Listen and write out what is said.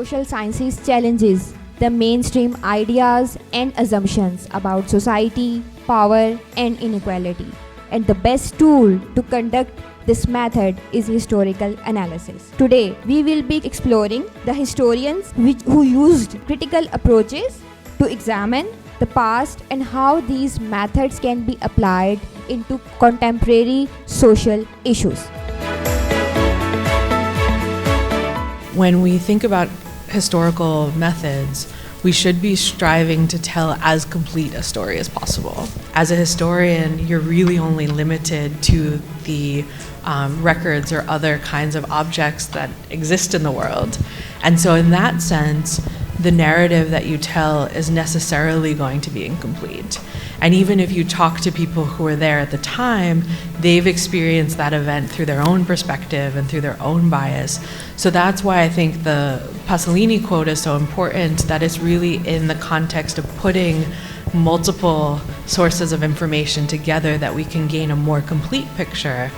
social sciences challenges the mainstream ideas and assumptions about society, power, and inequality. And the best tool to conduct this method is historical analysis. Today, we will be exploring the historians who used critical approaches to examine the past and how these methods can be applied into contemporary social issues. When we think about historical methods, we should be striving to tell as complete a story as possible. As a historian, you're really only limited to the records or other kinds of objects that exist in the world. And so in that sense, the narrative that you tell is necessarily going to be incomplete. And even if you talk to people who were there at the time, they've experienced that event through their own perspective and through their own bias. So that's why I think the Pasolini quote is so important, that it's really in the context of putting multiple sources of information together that we can gain a more complete picture.